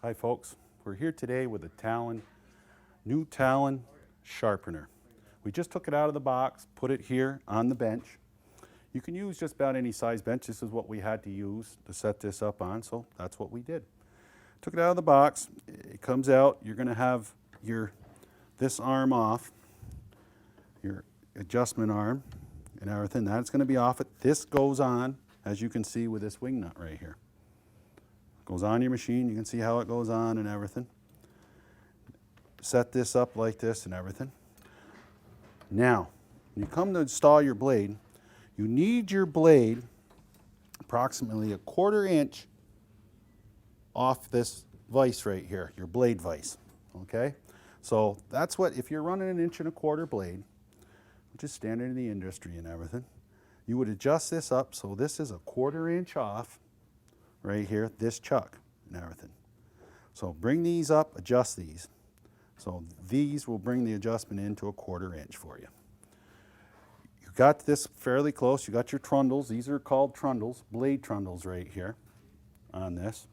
Hi folks, we're here today with a new Talon Sharpener. We just took it out of the box, put it here on the bench. You can use just about any size bench. This is what we had to use to set this up on, so that's what we did. Took it out of the box, it comes out, you're going to have this arm off, your adjustment arm and everything, that's going to be off it. This goes on, as you can see with this wing nut right here. Goes on your machine, you can see how it goes on and everything. Set this up like this and everything. Now, when you come to install your blade, you need your blade approximately 1/4 inch off this vise right here, your blade vise, okay? So that's what, if you're running an 1 1/4 blade, which is standard in the industry and everything, you would adjust this up so this is 1/4 inch off right here, this chuck and everything. So bring these up, adjust these. So these will bring the adjustment into 1/4 inch for you. You got this fairly close, you got your trundles, these are called trundles, blade trundles right here on this.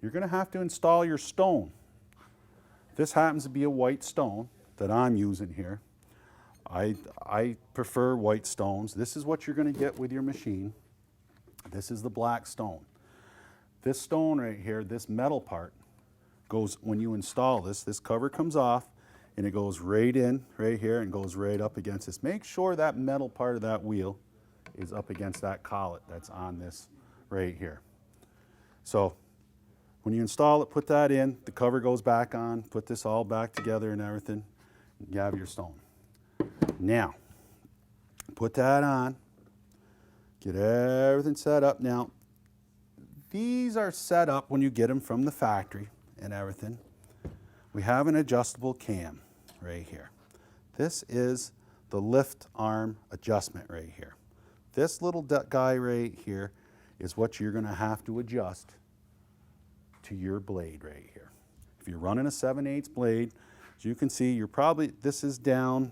You're going to have to install your stone. This happens to be a white stone that I'm using here. I prefer white stones. This is what you're going to get with your machine. This is the black stone. This stone right here, this metal part, goes, when you install this cover comes off and it goes right in, right here, and goes right up against this. Make sure that metal part of that wheel is up against that collet that's on this right here. So when you install it, put that in, the cover goes back on, put this all back together and everything, you have your stone. Now, put that on. Get everything set up. Now, these are set up when you get them from the factory and everything. We have an adjustable cam right here. This is the lift arm adjustment right here. This little guy right here is what you're going to have to adjust to your blade right here. If you're running a 7/8 blade, as you can see, you're probably, this is down,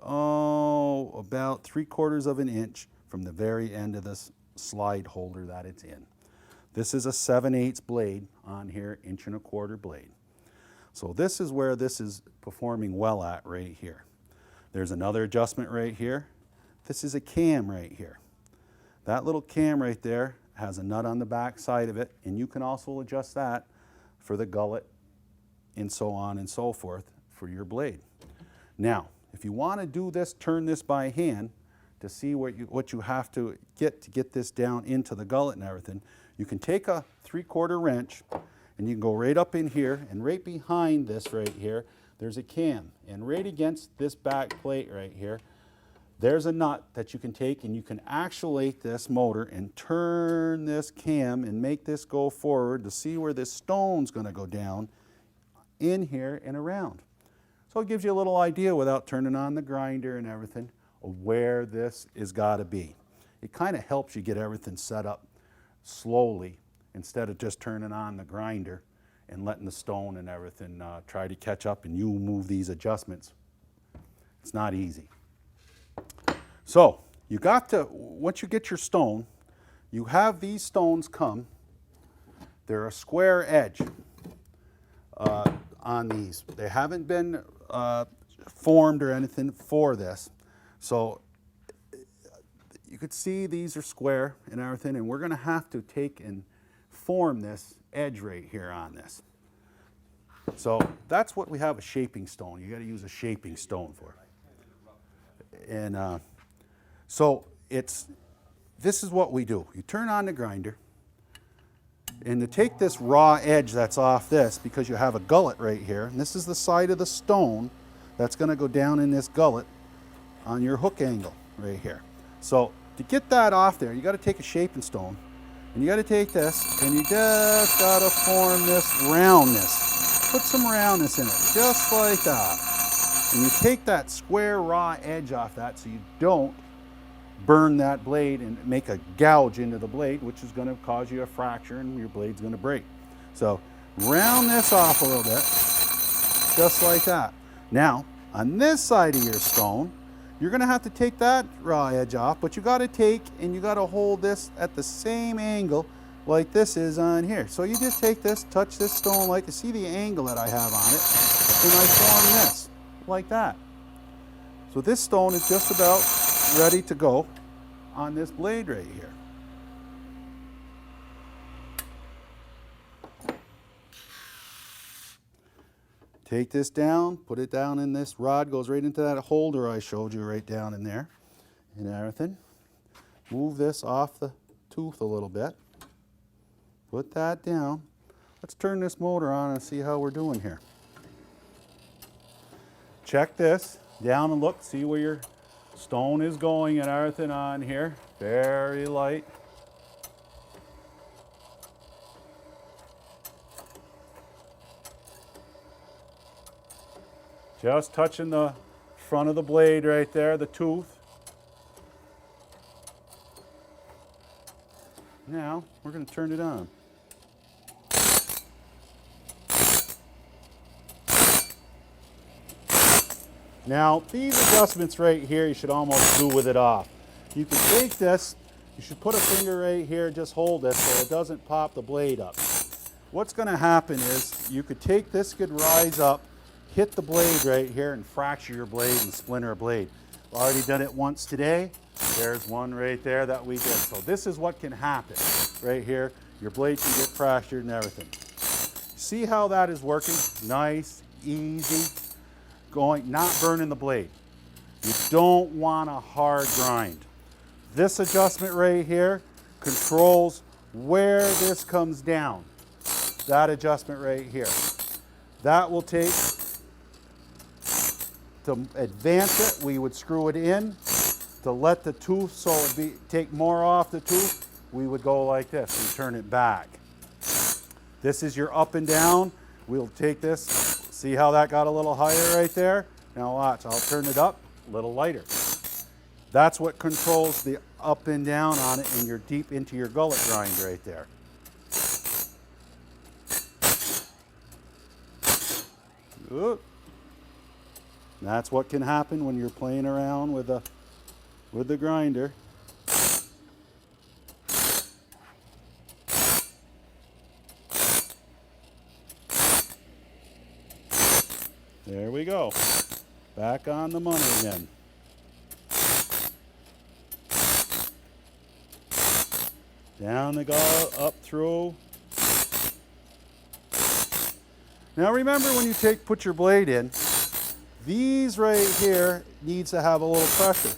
about 3/4 of an inch from the very end of this slide holder that it's in. This is a 7/8 blade on here, 1 1/4 blade. So this is where this is performing well at right here. There's another adjustment right here. This is a cam right here. That little cam right there has a nut on the back side of it, and you can also adjust that for the gullet and so on and so forth for your blade. Now, if you want to do this, turn this by hand, to see what you have to get this down into the gullet and everything, you can take a 3/4 wrench and you can go right up in here, and right behind this right here, there's a cam. And right against this back plate right here, there's a nut that you can take and you can actuate this motor and turn this cam and make this go forward to see where this stone's going to go down in here and around. So it gives you a little idea without turning on the grinder and everything of where this is got to be. It kind of helps you get everything set up slowly instead of just turning on the grinder and letting the stone and everything try to catch up and you move these adjustments. It's not easy. So you got to, once you get your stone, you have these stones come. They're a square edge on these. They haven't been formed or anything for this. So you could see these are square and everything, and we're going to have to take and form this edge right here on this. So that's what we have a shaping stone. You got to use a shaping stone for. And so this is what we do. You turn on the grinder, and to take this raw edge that's off this, because you have a gullet right here, and this is the side of the stone that's going to go down in this gullet on your hook angle right here. So to get that off there, you got to take a shaping stone, and you got to take this, and you just got to form this roundness. Put some roundness in it, just like that. And you take that square raw edge off that so you don't burn that blade and make a gouge into the blade, which is going to cause you a fracture and your blade's going to break. So round this off a little bit, just like that. Now, on this side of your stone, you're going to have to take that raw edge off, but you got to take and you got to hold this at the same angle like this is on here. So you just take this, touch this stone like to see the angle that I have on it, and I form this like that. So this stone is just about ready to go on this blade right here. Take this down, put it down in this rod, goes right into that holder I showed you right down in there and everything. Move this off the tooth a little bit. Put that down. Let's turn this motor on and see how we're doing here. Check this down and look, see where your stone is going and everything on here. Very light. Just touching the front of the blade right there, the tooth. Now, we're going to turn it on. Now, these adjustments right here, you should almost do with it off. You can take this, you should put a finger right here, just hold it so it doesn't pop the blade up. What's going to happen is, you could take this, could rise up, hit the blade right here and fracture your blade and splinter a blade. I've already done it once today. There's one right there that we did. So this is what can happen right here. Your blade can get fractured and everything. See how that is working? Nice, easy, going, not burning the blade. You don't want a hard grind. This adjustment right here controls where this comes down. That adjustment right here. That will take, to advance it, we would screw it in. To let the tooth, so it take more off the tooth, we would go like this and turn it back. This is your up and down. We'll take this, see how that got a little higher right there? Now watch, I'll turn it up, a little lighter. That's what controls the up and down on it, and you're deep into your gullet grind right there. Oop. That's what can happen when you're playing around with the grinder. There we go. Back on the money again. Down the gullet, up through. Now remember, when you put your blade in, these right here needs to have a little pressure.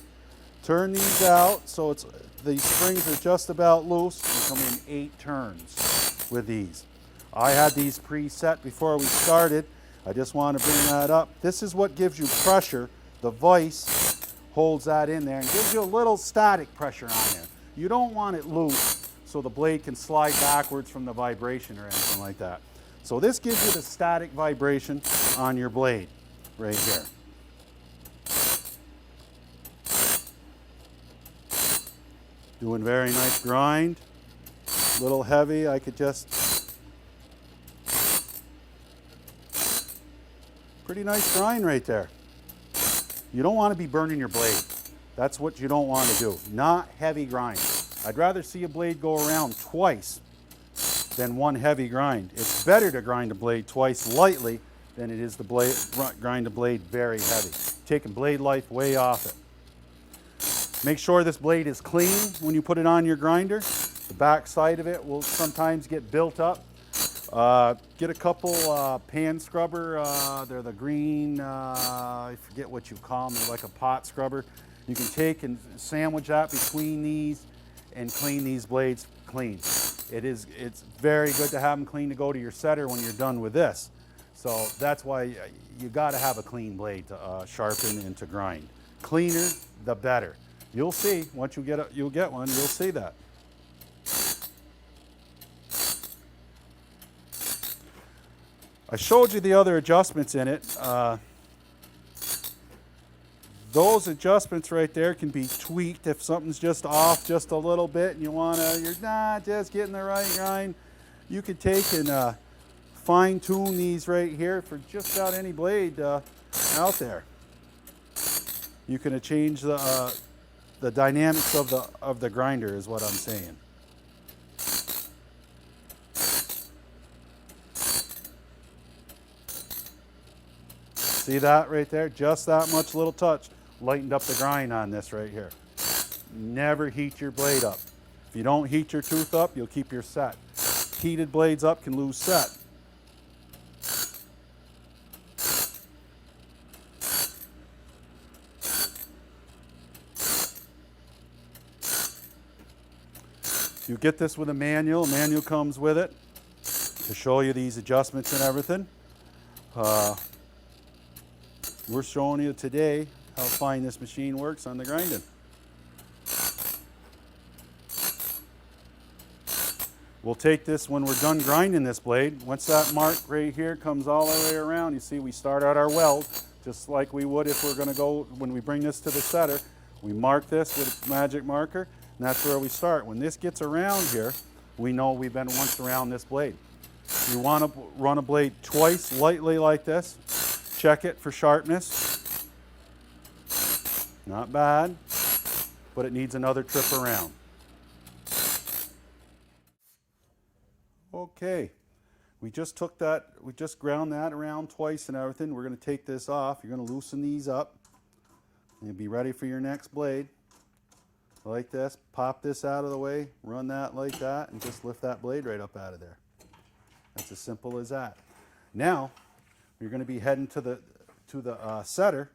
Turn these out so the springs are just about loose. You come in 8 turns with these. I had these preset before we started. I just want to bring that up. This is what gives you pressure. The vise holds that in there and gives you a little static pressure on there. You don't want it loose so the blade can slide backwards from the vibration or anything like that. So this gives you the static vibration on your blade right here. Doing very nice grind. A little heavy, I could just... Pretty nice grind right there. You don't want to be burning your blade. That's what you don't want to do. Not heavy grind. I'd rather see a blade go around twice than one heavy grind. It's better to grind a blade twice lightly than it is to grind a blade very heavy. Taking blade life way off it. Make sure this blade is clean when you put it on your grinder. The back side of it will sometimes get built up. Get a couple pan scrubber. They're the green, I forget what you call them. They're like a pot scrubber. You can take and sandwich that between these and clean these blades clean. It's very good to have them clean to go to your setter when you're done with this. So that's why you got to have a clean blade to sharpen and to grind. Cleaner, the better. You'll see once you'll get one. You'll see that. I showed you the other adjustments in it. Those adjustments right there can be tweaked if something's just off just a little bit and you're not just getting the right grind. You could take and fine tune these right here for just about any blade out there. You can change the dynamics of the grinder is what I'm saying. See that right there? Just that much little touch lightened up the grind on this right here. Never heat your blade up. If you don't heat your tooth up, you'll keep your set. Heated blades up can lose set. You get this with a manual. Manual comes with it to show you these adjustments and everything. We're showing you today how fine this machine works on the grinding. We'll take this when we're done grinding this blade. Once that mark right here comes all the way around, you see we start out our weld just like we would if we're going to go, when we bring this to the setter, we mark this with a magic marker, and that's where we start. When this gets around here, we know we've been once around this blade. You want to run a blade twice lightly like this. Check it for sharpness. Not bad, but it needs another trip around. Okay, we just took that, we just ground that around twice and everything. We're going to take this off. You're going to loosen these up. And you'll be ready for your next blade. Like this, pop this out of the way, run that like that, and just lift that blade right up out of there. That's as simple as that. Now, you're going to be heading to the setter,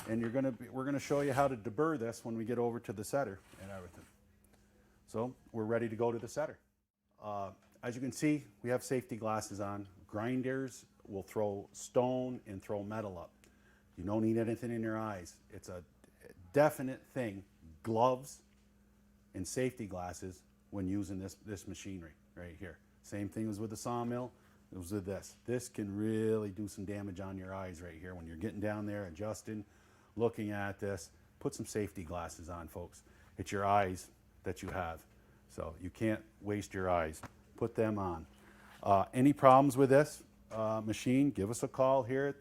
and we're going to show you how to deburr this when we get over to the setter and everything. So we're ready to go to the setter. As you can see, we have safety glasses on. Grinders will throw stone and throw metal up. You don't need anything in your eyes. It's a definite thing. Gloves and safety glasses when using this machinery right here. Same thing as with the sawmill. It was with this. This can really do some damage on your eyes right here when you're getting down there, adjusting, looking at this. Put some safety glasses on, folks. It's your eyes that you have, so you can't waste your eyes. Put them on. Any problems with this machine, give us a call here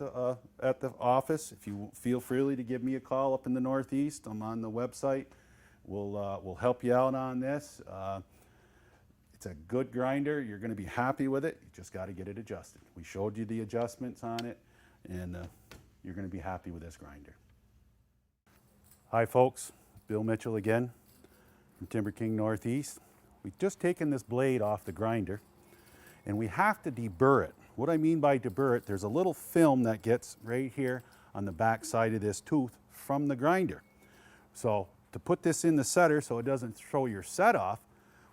at the office. If you feel freely to give me a call up in the Northeast, I'm on the website. We'll help you out on this. It's a good grinder. You're going to be happy with it. You just got to get it adjusted. We showed you the adjustments on it, and you're going to be happy with this grinder. Hi folks, Bill Mitchell again from TimberKing Northeast. We've just taken this blade off the grinder, and we have to deburr it. What I mean by deburr it, there's a little film that gets right here on the back side of this tooth from the grinder. So to put this in the setter so it doesn't throw your set off,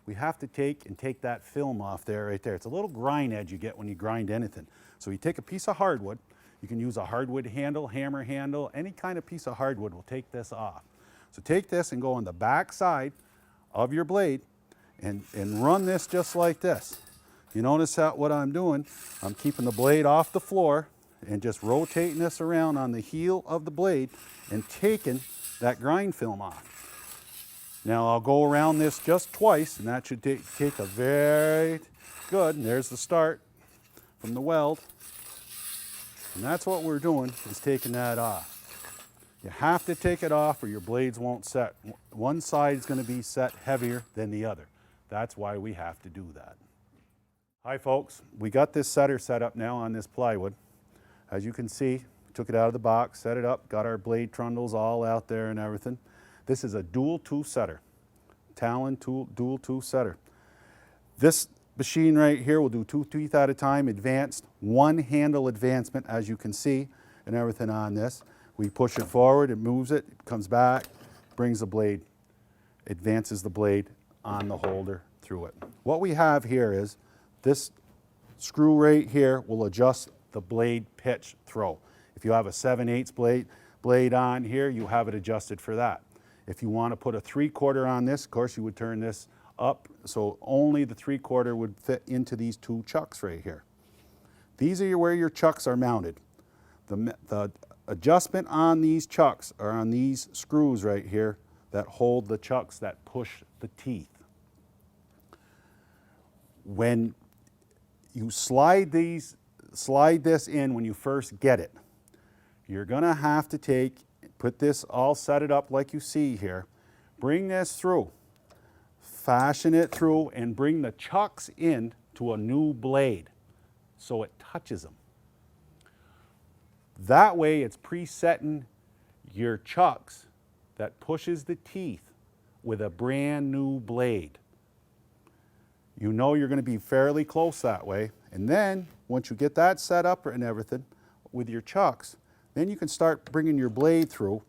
we have to take that film off there, right there. It's a little grind edge you get when you grind anything. So you take a piece of hardwood. You can use a hardwood handle, hammer handle, any kind of piece of hardwood will take this off. So take this and go on the back side of your blade and run this just like this. You notice what I'm doing? I'm keeping the blade off the floor and just rotating this around on the heel of the blade and taking that grind film off. Now I'll go around this just twice, and that should take a very good, and there's the start from the weld. And that's what we're doing, is taking that off. You have to take it off or your blades won't set. One side is going to be set heavier than the other. That's why we have to do that. Hi folks, we got this setter set up now on this plywood. As you can see, took it out of the box, set it up, got our blade trundles all out there and everything. This is a dual tooth setter, Talon dual tooth setter. This machine right here will do 2 teeth at a time, advanced, 1 handle advancement, as you can see, and everything on this. We push it forward, it moves it, it comes back, brings the blade, advances the blade on the holder through it. What we have here is this screw right here will adjust the blade pitch throw. If you have a 7/8 blade on here, you have it adjusted for that. If you want to put a 3/4 on this, of course you would turn this up, so only the 3/4 would fit into these 2 chucks right here. These are where your chucks are mounted. The adjustment on these chucks are on these screws right here that hold the chucks that push the teeth. When you slide this in when you first get it, you're going to have to put this all, set it up like you see here, bring this through, fashion it through, and bring the chucks in to a new blade so it touches them. That way it's presetting your chucks that pushes the teeth with a brand new blade. You know you're going to be fairly close that way. And then once you get that set up and everything with your chucks, then you can start bringing your blade through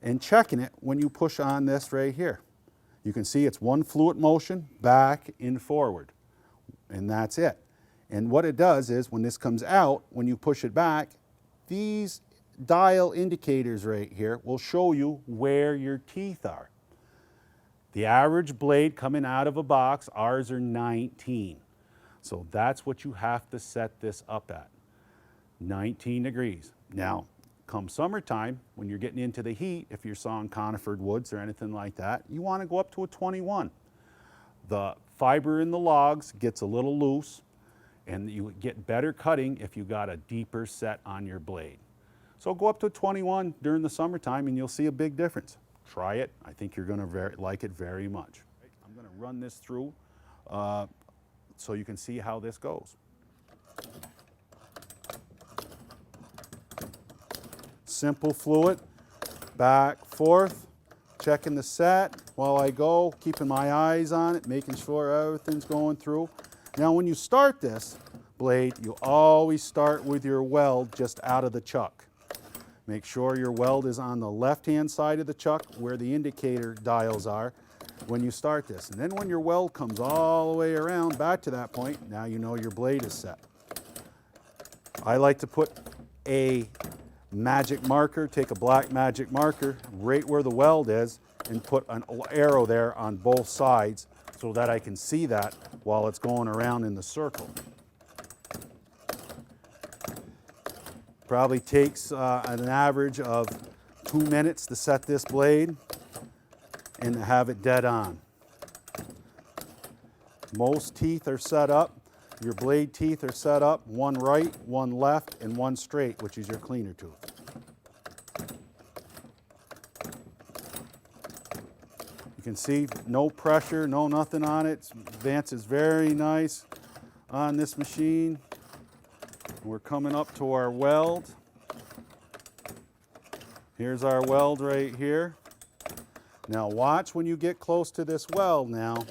and checking it when you push on this right here. You can see it's one fluid motion, back and forward, and that's it. And what it does is when this comes out, when you push it back, these dial indicators right here will show you where your teeth are. The average blade coming out of a box, ours are 19. So that's what you have to set this up at, 19 degrees. Now, come summertime, when you're getting into the heat, if you're sawing conifer woods or anything like that, you want to go up to a 21. The fiber in the logs gets a little loose, and you get better cutting if you got a deeper set on your blade. So go up to 21 during the summertime and you'll see a big difference. Try it. I think you're going to like it very much. I'm going to run this through so you can see how this goes. Simple fluid, back, forth, checking the set while I go, keeping my eyes on it, making sure everything's going through. Now when you start this blade, you always start with your weld just out of the chuck. Make sure your weld is on the left-hand side of the chuck where the indicator dials are when you start this. And then when your weld comes all the way around back to that point, now you know your blade is set. I like to put a magic marker, take a black magic marker right where the weld is and put an arrow there on both sides so that I can see that while it's going around in the circle. Probably takes an average of 2 minutes to set this blade and to have it dead on. Most teeth are set up, your blade teeth are set up, one right, one left, and one straight, which is your cleaner tooth. You can see no pressure, no nothing on it. Advance is very nice on this machine. We're coming up to our weld. Here's our weld right here. Now watch when you get close to this weld now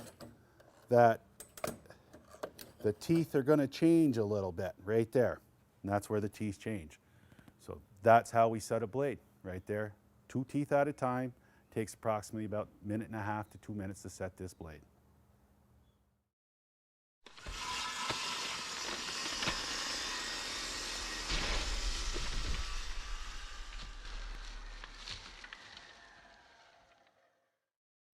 that the teeth are going to change a little bit right there. And that's where the teeth change. So that's how we set a blade right there. 2 teeth at a time. Takes approximately about 1.5 to 2 minutes to set this blade.